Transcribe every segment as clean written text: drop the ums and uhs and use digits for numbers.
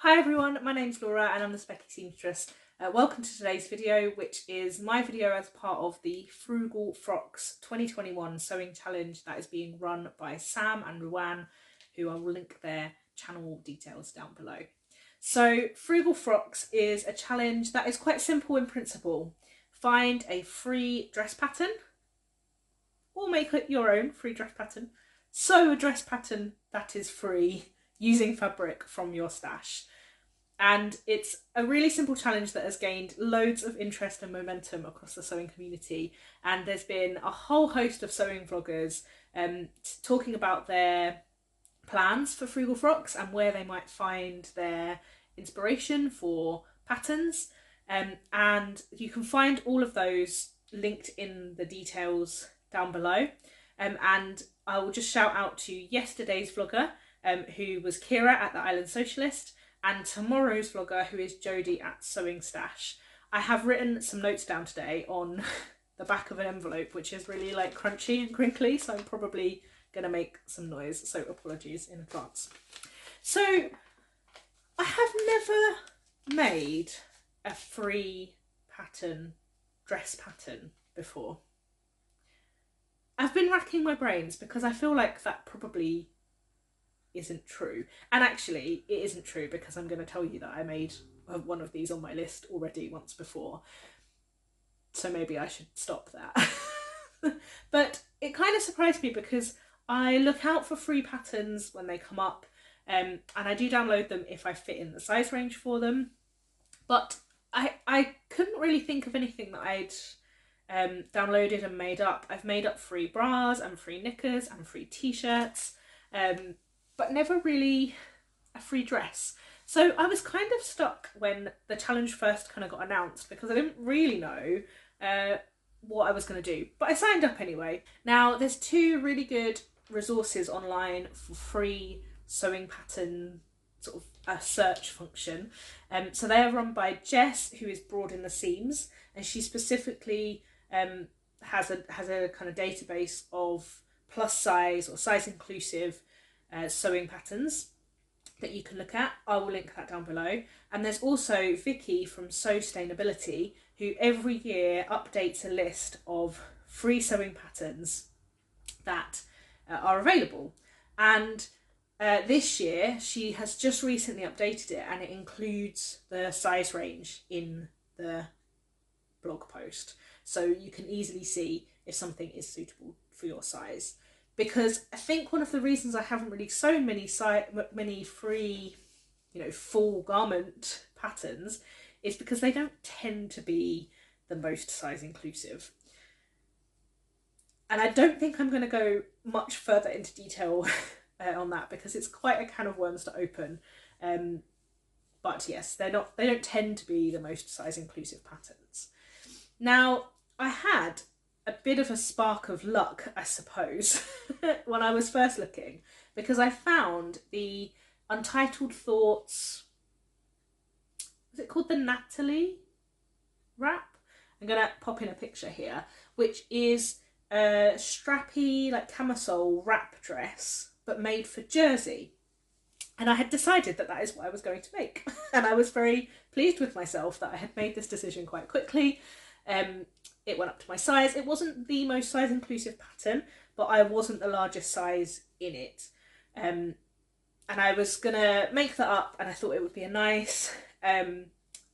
Hi everyone, my name's Laura and I'm the Becky seamstress. Welcome to today's video, which is my video as part of the Frugal Frocks 2021 sewing challenge that is being run by Sam and Ruan, who I will link their channel details down below. So Frugal Frocks is a challenge that is quite simple in principle. Find a free dress pattern or make it your own free dress pattern. Sew a dress pattern that is free using fabric from your stash. And it's a really simple challenge that has gained loads of interest and momentum across the sewing community. And there's been a whole host of sewing vloggers talking about their plans for Frugal Frocks and where they might find their inspiration for patterns. And you can find all of those linked in the details down below. And I will just shout out to yesterday's vlogger, who was Keira at the Island Sewcialist, and tomorrow's vlogger, who is Jodi at Sewing Stash. I have written some notes down today on the back of an envelope, which is really like crunchy and crinkly, so I'm probably going to make some noise, so apologies in advance. So I have never made a free pattern, dress pattern before. I've been racking my brains because I feel like that probably isn't true. And actually it isn't true because I'm going to tell you that I made one of these on my list already once before. So maybe I should stop that. But it kind of surprised me because I look out for free patterns when they come up, and I do download them if I fit in the size range for them. But I couldn't really think of anything that I'd downloaded and made up. I've made up free bras and free knickers and free t-shirts, but never really a free dress. So I was kind of stuck when the challenge first kind of got announced because I didn't really know what I was going to do, but I signed up anyway. Now there's two really good resources online for free sewing pattern sort of a search function. So they are run by Jess, who is Broad in the Seams, and she specifically has a kind of database of plus size or size inclusive sewing patterns that you can look at. I will link that down below. And there's also Vicki from Sewstainability, who every year updates a list of free sewing patterns that are available. And this year she has just recently updated it, and it includes the size range in the blog post, so you can easily see if something is suitable for your size. Because I think one of the reasons I haven't really sewn many free, full garment patterns is because they don't tend to be the most size inclusive. And I don't think I'm going to go much further into detail on that because it's quite a can of worms to open. But yes, they don't tend to be the most size inclusive patterns. Now, I had a bit of a spark of luck, I suppose, when I was first looking, because I found the Untitled Thoughts, was it called the Natalie wrap? I'm going to pop in a picture here, which is a strappy, like camisole wrap dress, but made for Jersey. And I had decided that that is what I was going to make. And I was very pleased with myself that I had made this decision quite quickly. It went up to my size. It wasn't the most size inclusive pattern, but I wasn't the largest size in it. And I was gonna make that up, and I thought it would be a nice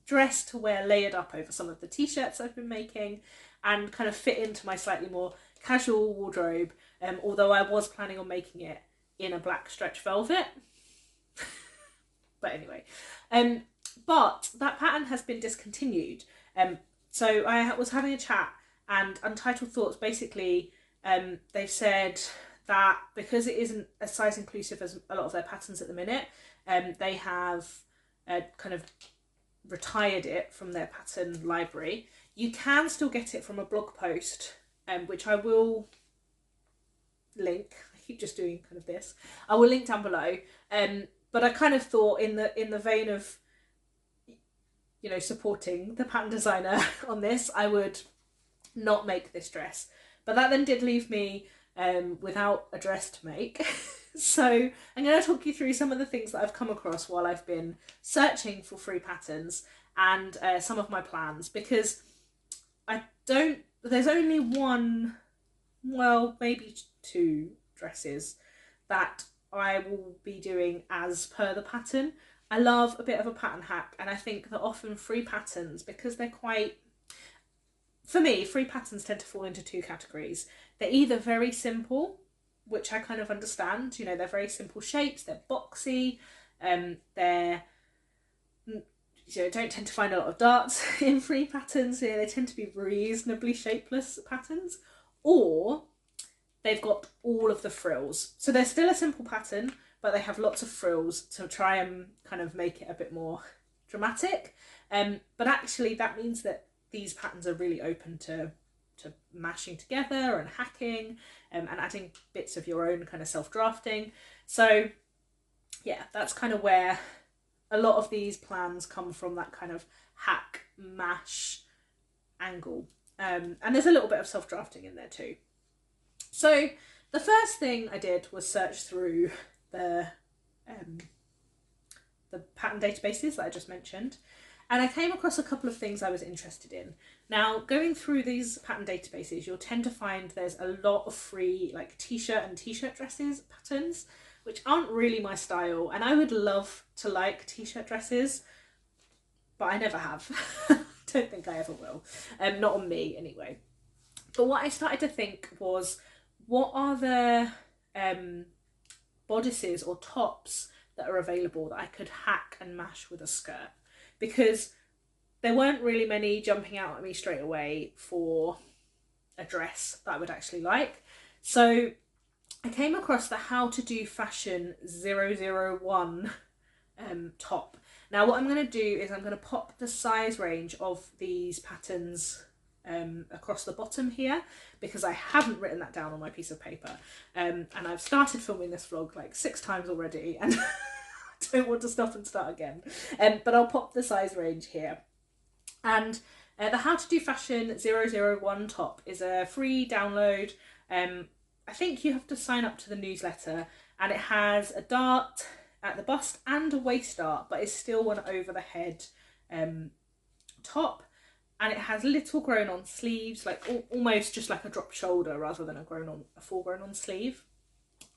dress to wear layered up over some of the t-shirts I've been making and kind of fit into my slightly more casual wardrobe, although I was planning on making it in a black stretch velvet. But anyway, but that pattern has been discontinued. So I was having a chat, and Untitled Thoughts basically, they've said that because it isn't as size inclusive as a lot of their patterns at the minute, they have kind of retired it from their pattern library. You can still get it from a blog post, which I will link. I keep just doing kind of this. I will link down below. But I kind of thought in the vein of supporting the pattern designer on this, I would not make this dress. But that then did leave me without a dress to make. So I'm going to talk you through some of the things that I've come across while I've been searching for free patterns, and some of my plans, because there's only one, well, maybe two dresses that I will be doing as per the pattern. I love a bit of a pattern hack, and I think that often free patterns, because they're quite, for me, free patterns tend to fall into two categories. They're either very simple, which I kind of understand, you know, they're very simple shapes, they're boxy, they're, you know, don't tend to find a lot of darts in free patterns. You know, they tend to be reasonably shapeless patterns, or they've got all of the frills. So they're still a simple pattern, but they have lots of frills to try and kind of make it a bit more dramatic. But actually that means that these patterns are really open to mashing together and hacking, and adding bits of your own kind of self-drafting. So yeah, that's kind of where a lot of these plans come from, that kind of hack mash angle, and there's a little bit of self-drafting in there too. So the first thing I did was search through the pattern databases that I just mentioned, and I came across a couple of things I was interested in. Now, going through these pattern databases, you'll tend to find there's a lot of free like t-shirt and t-shirt dresses patterns, which aren't really my style, and I would love to like t-shirt dresses, but I never have. Don't think I ever will, not on me anyway. But what I started to think was, what are the bodices or tops that are available that I could hack and mash with a skirt? Because there weren't really many jumping out at me straight away for a dress that I would actually like. So I came across the How to Do Fashion 001 top. Now what I'm going to do is I'm going to pop the size range of these patterns across the bottom here, because I haven't written that down on my piece of paper, and I've started filming this vlog like 6 times already, and I don't want to stop and start again, but I'll pop the size range here. And the How to Do Fashion 001 top is a free download. I think you have to sign up to the newsletter, and it has a dart at the bust and a waist dart, but it's still an over the head top, and it has little grown on sleeves, like almost just like a drop shoulder rather than a full grown on sleeve.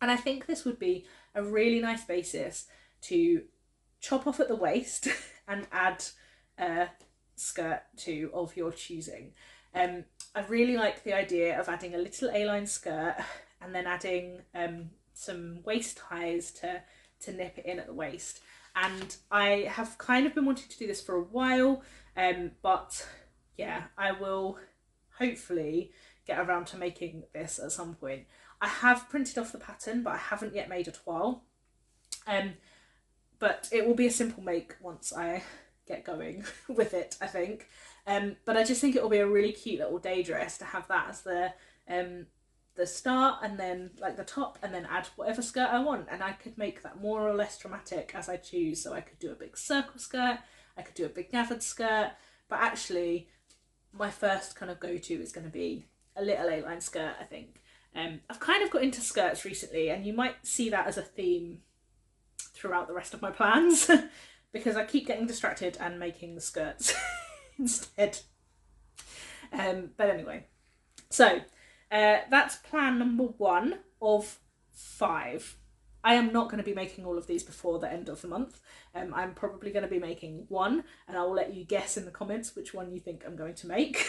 And I think this would be a really nice basis to chop off at the waist and add a skirt to of your choosing. I really like the idea of adding a little A-line skirt and then adding some waist ties to nip it in at the waist. And I have kind of been wanting to do this for a while, but yeah, I will hopefully get around to making this at some point. I have printed off the pattern, but I haven't yet made a toile. But it will be a simple make once I get going with it, I think. But I just think it will be a really cute little day dress to have that as the start, and then like the top, and then add whatever skirt I want, and I could make that more or less dramatic as I choose. So I could do a big circle skirt, I could do a big gathered skirt, but actually my first kind of go-to is going to be a little A-line skirt, I think. I've kind of got into skirts recently, and you might see that as a theme throughout the rest of my plans because I keep getting distracted and making the skirts instead. But anyway, so that's plan number 1 of 5. I am not going to be making all of these before the end of the month. I'm probably going to be making 1, and I will let you guess in the comments which one you think I'm going to make.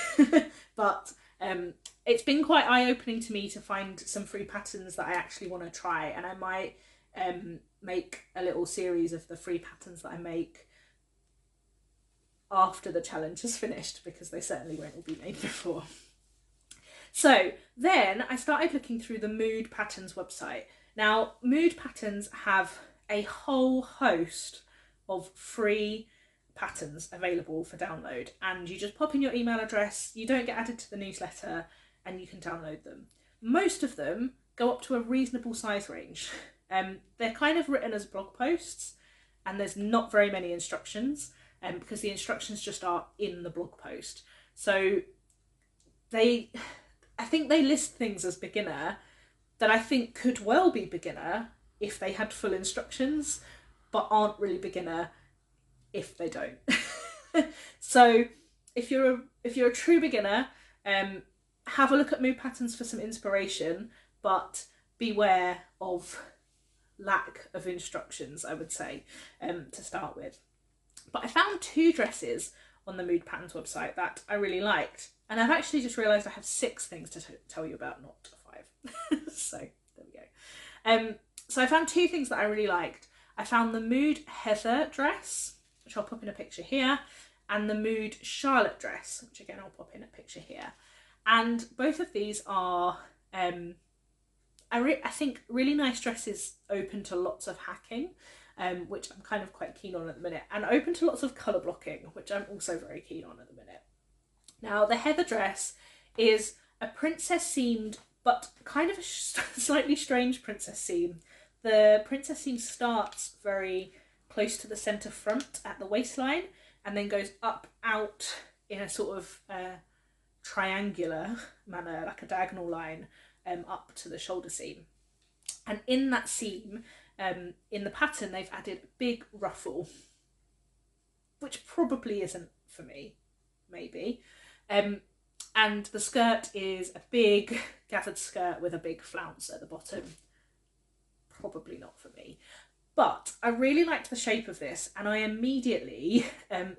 But it's been quite eye-opening to me to find some free patterns that I actually want to try, and I might make a little series of the free patterns that I make after the challenge is finished, because they certainly won't all be made before. So then I started looking through the Mood Patterns website. Now, Mood Patterns have a whole host of free patterns available for download, and you just pop in your email address, you don't get added to the newsletter, and you can download them. Most of them go up to a reasonable size range. They're kind of written as blog posts, and there's not very many instructions, because the instructions just are in the blog post. So I think they list things as beginner, that I think could well be beginner if they had full instructions, but aren't really beginner if they don't. So if you're a true beginner, have a look at mood patterns for some inspiration, but beware of lack of instructions, I would say, to start with. But I found 2 dresses on the Mood Patterns website that I really liked, and I've actually just realised I have 6 things to tell you about, not 5. So there we go. So I found 2 things that I really liked. I found the Mood Heather dress, which I'll pop in a picture here, and the Mood Charlotte dress, which again I'll pop in a picture here. And both of these are, I think, really nice dresses, open to lots of hacking, which I'm kind of quite keen on at the minute, and open to lots of colour blocking, which I'm also very keen on at the minute. Now, the Heather dress is a princess seamed, but kind of a slightly strange princess seam. The princess seam starts very close to the centre front at the waistline, and then goes up out in a sort of triangular manner, like a diagonal line, up to the shoulder seam. And in that seam, in the pattern, they've added a big ruffle, which probably isn't for me, maybe. And the skirt is a big gathered skirt with a big flounce at the bottom. Probably not for me. But I really liked the shape of this, and I immediately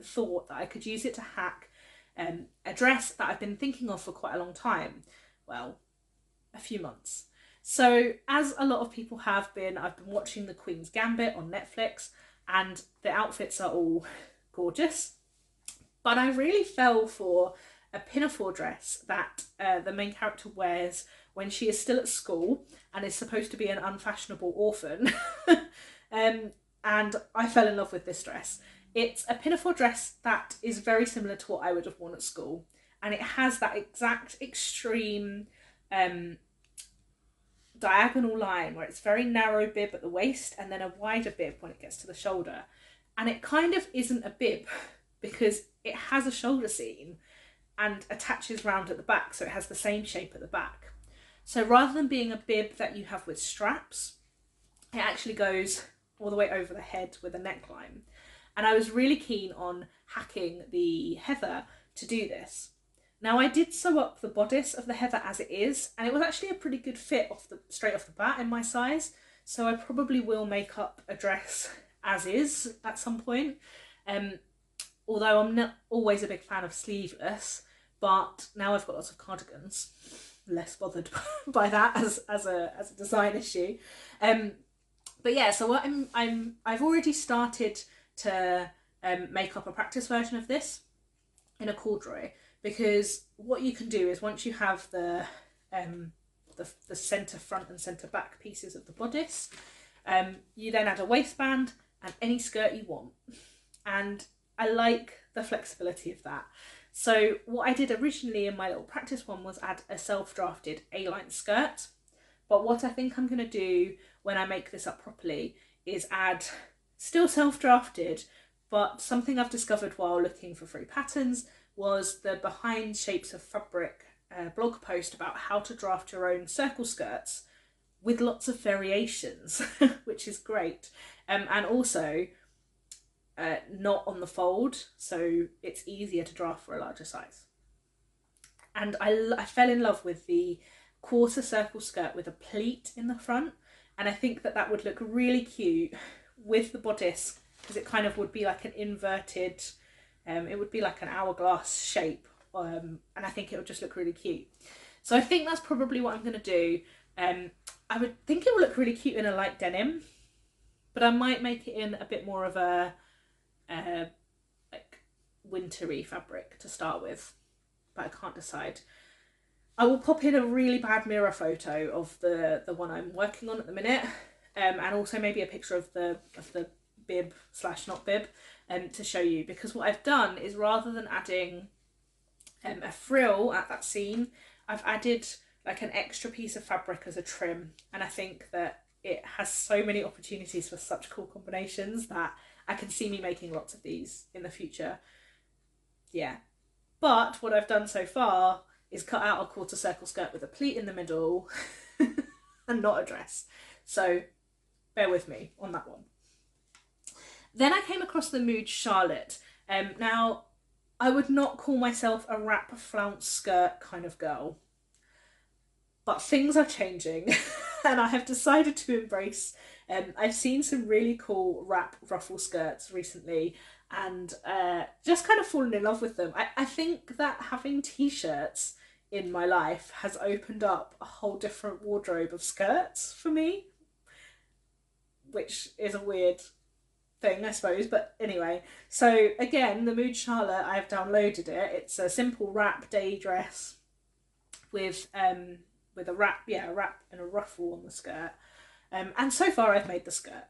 thought that I could use it to hack a dress that I've been thinking of for quite a long time. Well, a few months. So, as a lot of people have been, I've been watching The Queen's Gambit on Netflix, and the outfits are all gorgeous. But I really fell for a pinafore dress that the main character wears when she is still at school and is supposed to be an unfashionable orphan. And I fell in love with this dress. It's a pinafore dress that is very similar to what I would have worn at school, and it has that exact extreme diagonal line where it's very narrow bib at the waist and then a wider bib when it gets to the shoulder. And it kind of isn't a bib because it has a shoulder seam and attaches round at the back, so it has the same shape at the back. So rather than being a bib that you have with straps, it actually goes all the way over the head with a neckline. And I was really keen on hacking the Heather to do this. Now, I did sew up the bodice of the Heather as it is, and it was actually a pretty good fit straight off the bat in my size, so I probably will make up a dress as is at some point. Although I'm not always a big fan of sleeveless, but now I've got lots of cardigans, less bothered by that as a design issue. But yeah, so what I've already started to make up a practice version of this in a corduroy, because what you can do is once you have the centre front and centre back pieces of the bodice, you then add a waistband and any skirt you want. And I like the flexibility of that. So what I did originally in my little practice one was add a self-drafted A-line skirt. But what I think I'm going to do when I make this up properly is add, still self-drafted, but something I've discovered while looking for free patterns was the Behind Shapes of Fabric blog post about how to draft your own circle skirts with lots of variations, which is great. And also not on the fold, so it's easier to draft for a larger size. And I fell in love with the quarter circle skirt with a pleat in the front, and I think that would look really cute with the bodice, because it kind of would be like an inverted, it would be like an hourglass shape, and I think it would just look really cute. So I think that's probably what I'm going to do. I would think it would look really cute in a light denim, but I might make it in a bit more of a like wintry fabric to start with, but I can't decide. I will pop in a really bad mirror photo of the one I'm working on at the minute, and also maybe a picture of the bib / not bib, to show you, because what I've done is rather than adding a frill at that seam, I've added like an extra piece of fabric as a trim, and I think that it has so many opportunities for such cool combinations that I can see me making lots of these in the future. Yeah, but what I've done so far is cut out a quarter circle skirt with a pleat in the middle and not a dress. So bear with me on that one. Then I came across the Mood Charlotte. Now, I would not call myself a wrap flounce skirt kind of girl, but things are changing and I have decided to embrace. I've seen some really cool wrap ruffle skirts recently and just kind of fallen in love with them. I think that having t-shirts in my life has opened up a whole different wardrobe of skirts for me, which is a weird thing, I suppose, but anyway. So again, the Mood Charlotte, I've downloaded it. It's a simple wrap day dress with a wrap, a wrap and a ruffle on the skirt. And so far I've made the skirt.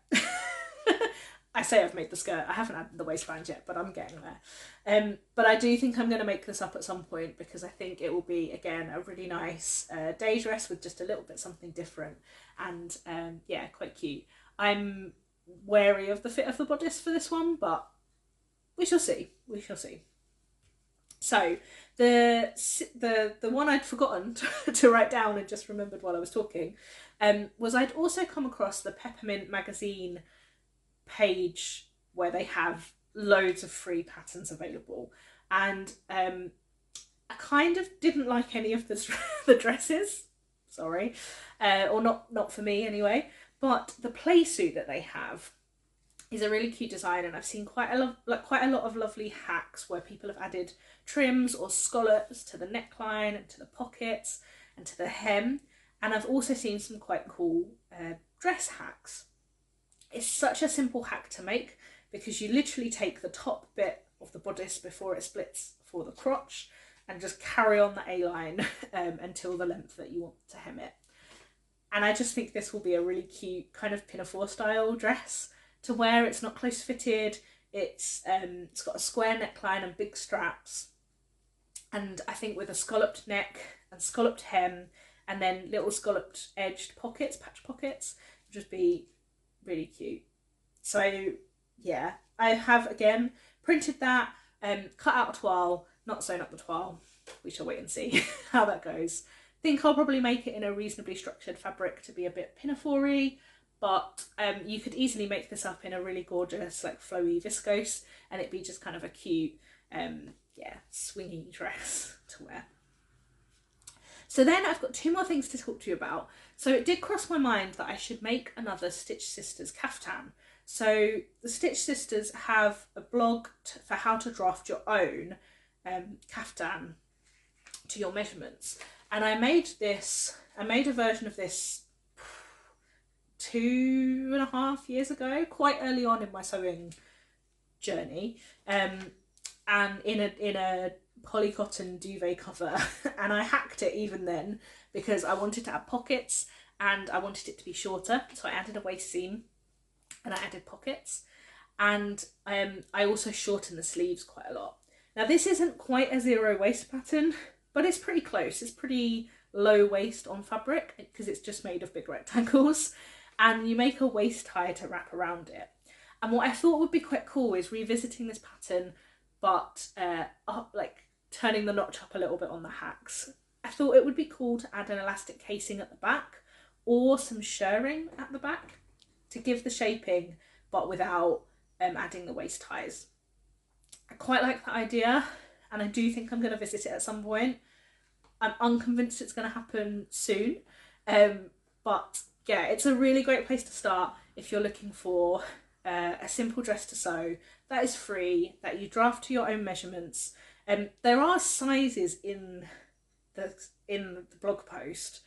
I say I've made the skirt, I haven't added the waistband yet, but I'm getting there. But I do think I'm going to make this up at some point because I think it will be, again, a really nice day dress with just a little bit something different and yeah, quite cute. I'm wary of the fit of the bodice for this one, but we shall see. We shall see. So the one I'd forgotten to write down and just remembered while I was talking was I'd also come across the Peppermint magazine page where they have loads of free patterns available, and I kind of didn't like any of the dresses, sorry, or not for me anyway. But the play suit that they have is a really cute design, and I've seen quite a lot of lovely hacks where people have added trims or scallops to the neckline and to the pockets and to the hem. And I've also seen some quite cool dress hacks. It's such a simple hack to make because you literally take the top bit of the bodice before it splits for the crotch and just carry on the A-line until the length that you want to hem it. And I just think this will be a really cute kind of pinafore style dress to wear. It's not close fitted. It's got a square neckline and big straps. And I think with a scalloped neck and scalloped hem and then little scalloped edged pockets, patch pockets, would just be really cute. So yeah, I have again printed that, cut out a toile, not sewn up the toile. We shall wait and see how that goes. Think I'll probably make it in a reasonably structured fabric to be a bit pinafore-y, but you could easily make this up in a really gorgeous like flowy viscose and it'd be just kind of a cute yeah, swingy dress to wear. So then I've got two more things to talk to you about. So it did cross my mind that I should make another Stitch Sisters caftan. So the Stitch Sisters have a blog for how to draft your own caftan to your measurements. And I made a version of this 2.5 years ago, quite early on in my sewing journey, and in a polycotton duvet cover, and I hacked it even then because I wanted to add pockets and I wanted it to be shorter, so I added a waist seam and I added pockets, and I also shortened the sleeves quite a lot. Now this isn't quite a zero waist pattern, but it's pretty close. It's pretty low waist on fabric because it's just made of big rectangles, and you make a waist tie to wrap around it. And what I thought would be quite cool is revisiting this pattern, but like turning the notch up a little bit on the hacks. I thought it would be cool to add an elastic casing at the back or some shirring at the back to give the shaping, but without adding the waist ties. I quite like that idea, and I do think I'm going to visit it at some point. I'm unconvinced it's going to happen soon, but yeah, it's a really great place to start if you're looking for a simple dress to sew that is free, that you draft to your own measurements. There are sizes in the blog post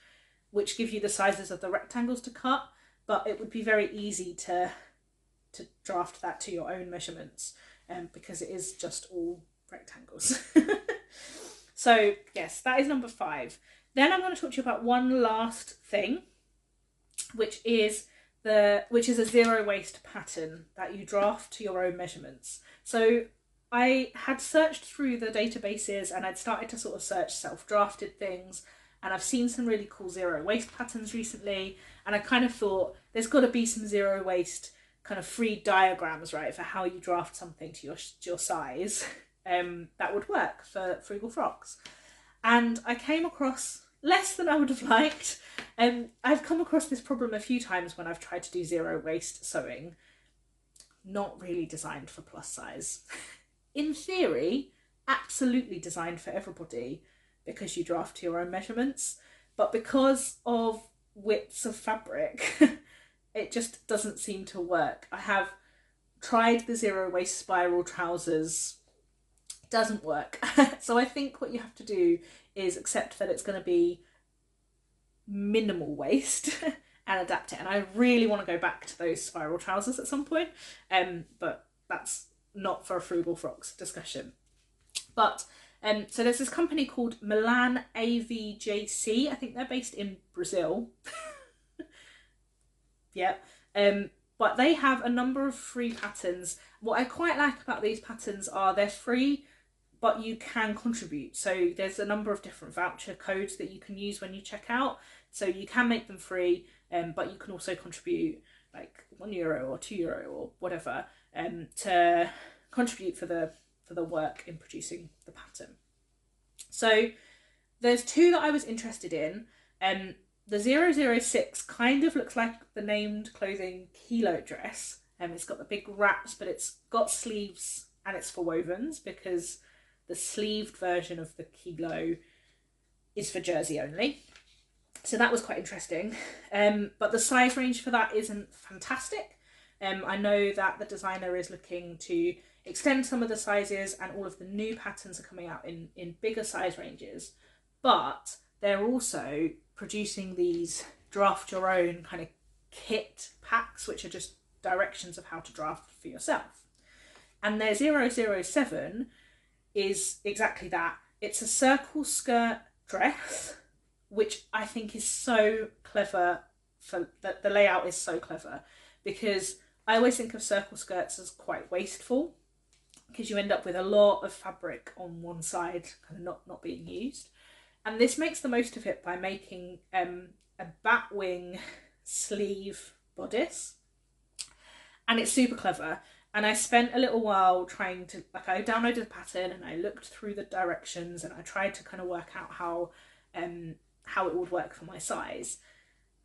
which give you the sizes of the rectangles to cut, but it would be very easy to draft that to your own measurements because it is just all rectangles. So yes, that is number 5. Then I'm going to talk to you about one last thing, which is a zero waist pattern that you draft to your own measurements. So I had searched through the databases and I'd started to sort of search self-drafted things, and I've seen some really cool zero waist patterns recently, and I kind of thought there's got to be some zero waist kind of free diagrams, right, for how you draft something to your size that would work for Frugal Frocks. And I came across less than I would have liked, I've come across this problem a few times when I've tried to do zero waste sewing. Not really designed for plus size. In theory, absolutely designed for everybody because you draft your own measurements, but because of widths of fabric, it just doesn't seem to work. I have tried the zero waste spiral trousers, doesn't work. So I think what you have to do is accept that it's going to be minimal waste and adapt it. And I really want to go back to those spiral trousers at some point, but that's not for a Frugal Frocks discussion. But so there's this company called Milan AVJC. I think they're based in Brazil. Yeah. But they have a number of free patterns. What I quite like about these patterns are they're free, but you can contribute. So there's a number of different voucher codes that you can use when you check out. So you can make them free, but you can also contribute like €1 or €2 or whatever to contribute for the work in producing the pattern. So there's two that I was interested in. The 006 kind of looks like the named clothing kilo dress. It's got the big wraps, but it's got sleeves and it's for wovens because the sleeved version of the kilo is for jersey only. So that was quite interesting. But the size range for that isn't fantastic. I know that the designer is looking to extend some of the sizes and all of the new patterns are coming out in bigger size ranges. But they're also producing these draft your own kind of kit packs, which are just directions of how to draft for yourself. And their 007 is exactly that. It's a circle skirt dress, which I think is so clever. For the layout is so clever because I always think of circle skirts as quite wasteful because you end up with a lot of fabric on one side kind of not being used. And this makes the most of it by making a batwing sleeve bodice. And it's super clever. And I spent a little while trying to, like, I downloaded the pattern and I looked through the directions and I tried to kind of work out how it would work for my size.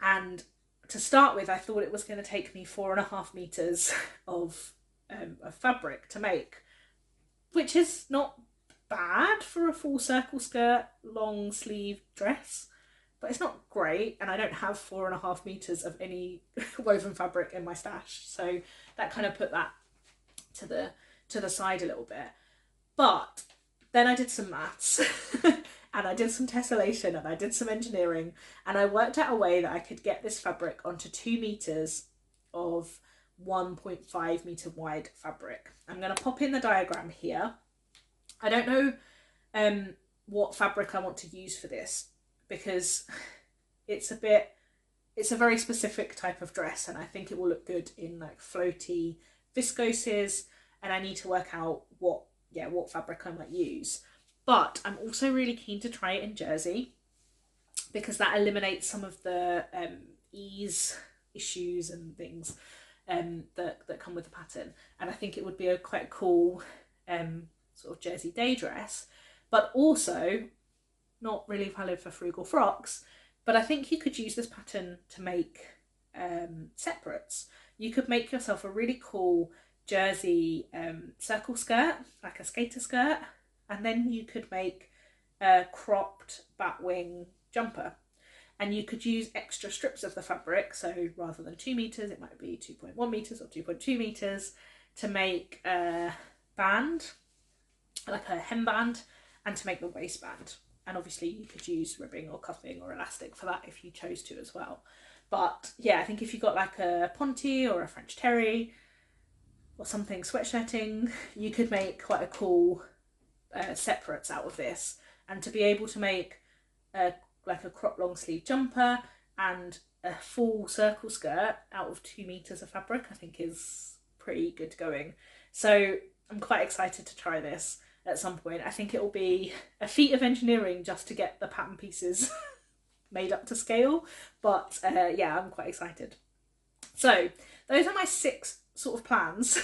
And to start with, I thought it was going to take me 4.5 meters of fabric to make, which is not bad for a full circle skirt long sleeve dress, but it's not great, and I don't have 4.5 meters of any woven fabric in my stash, so that kind of put that to the side a little bit. But then I did some maths and I did some tessellation and I did some engineering and I worked out a way that I could get this fabric onto 2 meters of 1.5 meter wide fabric. I'm going to pop in the diagram here. I don't know what fabric I want to use for this because it's a very specific type of dress and I think it will look good in like floaty viscoses, and I need to work out what fabric I might use. But I'm also really keen to try it in jersey because that eliminates some of the ease issues and things that come with the pattern, and I think it would be a quite cool sort of jersey day dress, but also not really valid for Frugal Frocks. But I think you could use this pattern to make separates. You could make yourself a really cool jersey circle skirt, like a skater skirt, and then you could make a cropped batwing jumper. And you could use extra strips of the fabric, so rather than 2 meters, it might be 2.1 meters or 2.2 meters to make a band, like a hemband, and to make the waistband. And obviously you could use ribbing or cuffing or elastic for that if you chose to as well. But yeah, I think if you got like a ponte or a French terry or something sweatshirting, you could make quite a cool separates out of this. And to be able to make like a crop long sleeve jumper and a full circle skirt out of 2 meters of fabric, I think is pretty good going. So I'm quite excited to try this at some point. I think it will be a feat of engineering just to get the pattern pieces made up to scale, but yeah, I'm quite excited. So those are my 6 sort of plans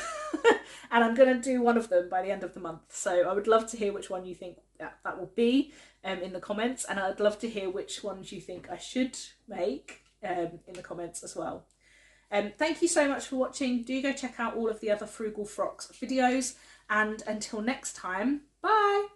and I'm going to do one of them by the end of the month. So I would love to hear which one you think that will be in the comments, and I'd love to hear which ones you think I should make in the comments as well. Thank you so much for watching. Do go check out all of the other Frugal Frocks videos, and until next time, bye!